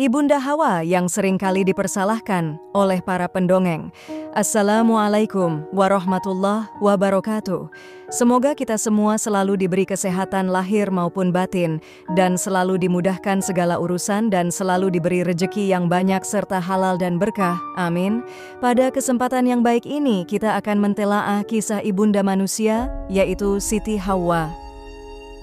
Ibunda Hawa yang seringkali dipersalahkan oleh para pendongeng. Assalamualaikum warahmatullahi wabarakatuh. Semoga kita semua selalu diberi kesehatan lahir maupun batin, dan selalu dimudahkan segala urusan dan selalu diberi rejeki yang banyak serta halal dan berkah. Amin. Pada kesempatan yang baik ini, kita akan mentelaah kisah ibunda manusia, yaitu Siti Hawa.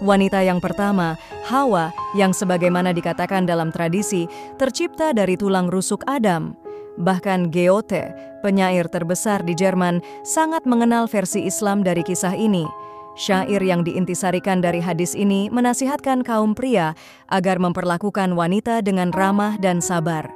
Wanita yang pertama, Hawa, yang sebagaimana dikatakan dalam tradisi, tercipta dari tulang rusuk Adam. Bahkan Goethe, penyair terbesar di Jerman, sangat mengenal versi Islam dari kisah ini. Syair yang diintisarikan dari hadis ini menasihatkan kaum pria agar memperlakukan wanita dengan ramah dan sabar.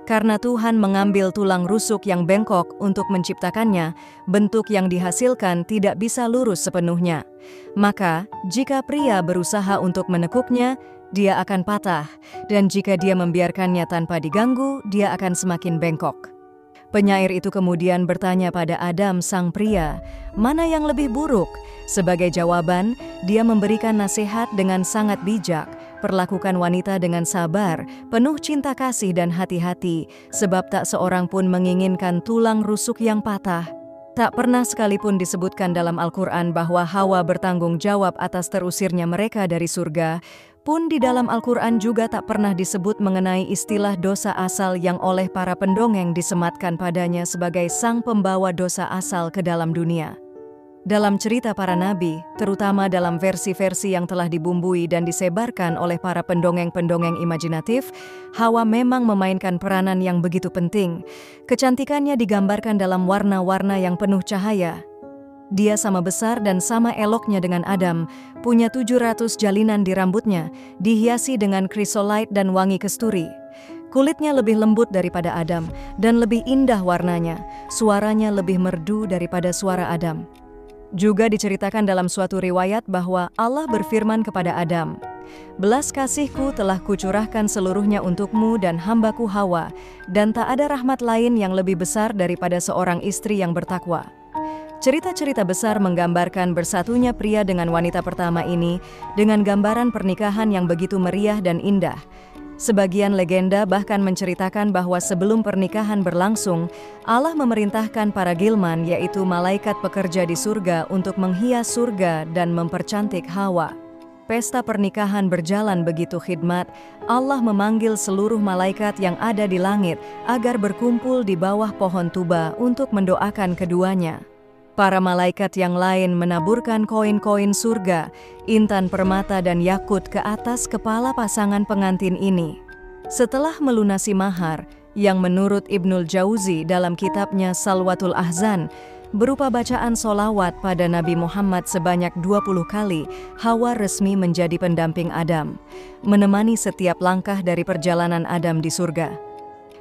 Karena Tuhan mengambil tulang rusuk yang bengkok untuk menciptakannya, bentuk yang dihasilkan tidak bisa lurus sepenuhnya. Maka, jika pria berusaha untuk menekuknya, dia akan patah, dan jika dia membiarkannya tanpa diganggu, dia akan semakin bengkok. Penyair itu kemudian bertanya pada Adam sang pria, mana yang lebih buruk? Sebagai jawaban, dia memberikan nasihat dengan sangat bijak. Perlakukan wanita dengan sabar, penuh cinta kasih dan hati-hati, sebab tak seorang pun menginginkan tulang rusuk yang patah. Tak pernah sekalipun disebutkan dalam Al-Quran bahwa Hawa bertanggung jawab atas terusirnya mereka dari surga. Pun di dalam Al-Quran juga tak pernah disebut mengenai istilah dosa asal yang oleh para pendongeng disematkan padanya sebagai sang pembawa dosa asal ke dalam dunia. Dalam cerita para nabi, terutama dalam versi-versi yang telah dibumbui dan disebarkan oleh para pendongeng-pendongeng imajinatif, Hawa memang memainkan peranan yang begitu penting. Kecantikannya digambarkan dalam warna-warna yang penuh cahaya. Dia sama besar dan sama eloknya dengan Adam, punya 700 jalinan di rambutnya, dihiasi dengan chrysolite dan wangi kesturi. Kulitnya lebih lembut daripada Adam, dan lebih indah warnanya, suaranya lebih merdu daripada suara Adam. Juga diceritakan dalam suatu riwayat bahwa Allah berfirman kepada Adam, "Belas kasihku telah kucurahkan seluruhnya untukmu dan hambaku Hawa, dan tak ada rahmat lain yang lebih besar daripada seorang istri yang bertakwa." Cerita-cerita besar menggambarkan bersatunya pria dengan wanita pertama ini dengan gambaran pernikahan yang begitu meriah dan indah. Sebagian legenda bahkan menceritakan bahwa sebelum pernikahan berlangsung, Allah memerintahkan para gilman, yaitu malaikat pekerja di surga, untuk menghias surga dan mempercantik Hawa. Pesta pernikahan berjalan begitu khidmat, Allah memanggil seluruh malaikat yang ada di langit agar berkumpul di bawah pohon tuba untuk mendoakan keduanya. Para malaikat yang lain menaburkan koin-koin surga, intan permata dan yakut ke atas kepala pasangan pengantin ini. Setelah melunasi mahar, yang menurut Ibnul Jauzi dalam kitabnya Salwatul Ahzan, berupa bacaan solawat pada Nabi Muhammad sebanyak 20 kali, Hawa resmi menjadi pendamping Adam, menemani setiap langkah dari perjalanan Adam di surga.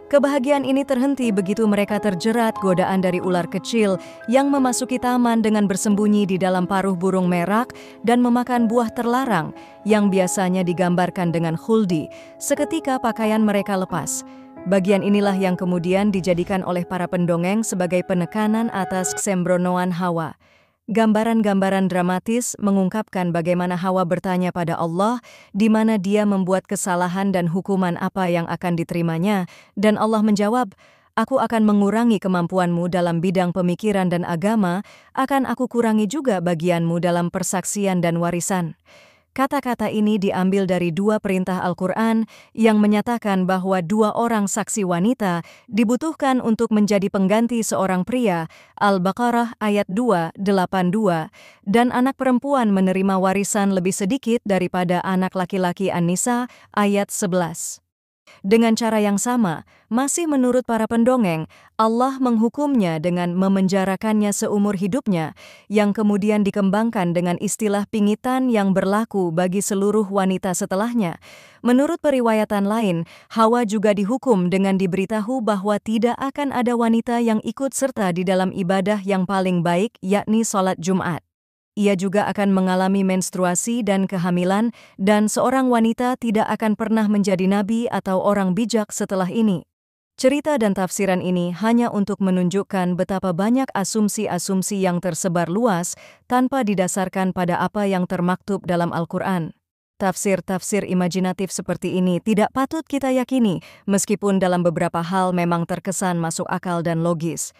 Kebahagiaan ini terhenti begitu mereka terjerat godaan dari ular kecil yang memasuki taman dengan bersembunyi di dalam paruh burung merak dan memakan buah terlarang yang biasanya digambarkan dengan khuldi, seketika pakaian mereka lepas. Bagian inilah yang kemudian dijadikan oleh para pendongeng sebagai penekanan atas kesembronoan Hawa. Gambaran-gambaran dramatis mengungkapkan bagaimana Hawa bertanya pada Allah di mana dia membuat kesalahan dan hukuman apa yang akan diterimanya, dan Allah menjawab, "Aku akan mengurangi kemampuanmu dalam bidang pemikiran dan agama, akan aku kurangi juga bagianmu dalam persaksian dan warisan." Kata-kata ini diambil dari dua perintah Al-Quran yang menyatakan bahwa dua orang saksi wanita dibutuhkan untuk menjadi pengganti seorang pria, Al-Baqarah ayat 282, dan anak perempuan menerima warisan lebih sedikit daripada anak laki-laki An-Nisa ayat 11. Dengan cara yang sama, masih menurut para pendongeng, Allah menghukumnya dengan memenjarakannya seumur hidupnya, yang kemudian dikembangkan dengan istilah pingitan yang berlaku bagi seluruh wanita setelahnya. Menurut periwayatan lain, Hawa juga dihukum dengan diberitahu bahwa tidak akan ada wanita yang ikut serta di dalam ibadah yang paling baik, yakni sholat Jumat. Ia juga akan mengalami menstruasi dan kehamilan, dan seorang wanita tidak akan pernah menjadi nabi atau orang bijak setelah ini. Cerita dan tafsiran ini hanya untuk menunjukkan betapa banyak asumsi-asumsi yang tersebar luas tanpa didasarkan pada apa yang termaktub dalam Al-Quran. Tafsir-tafsir imajinatif seperti ini tidak patut kita yakini, meskipun dalam beberapa hal memang terkesan masuk akal dan logis.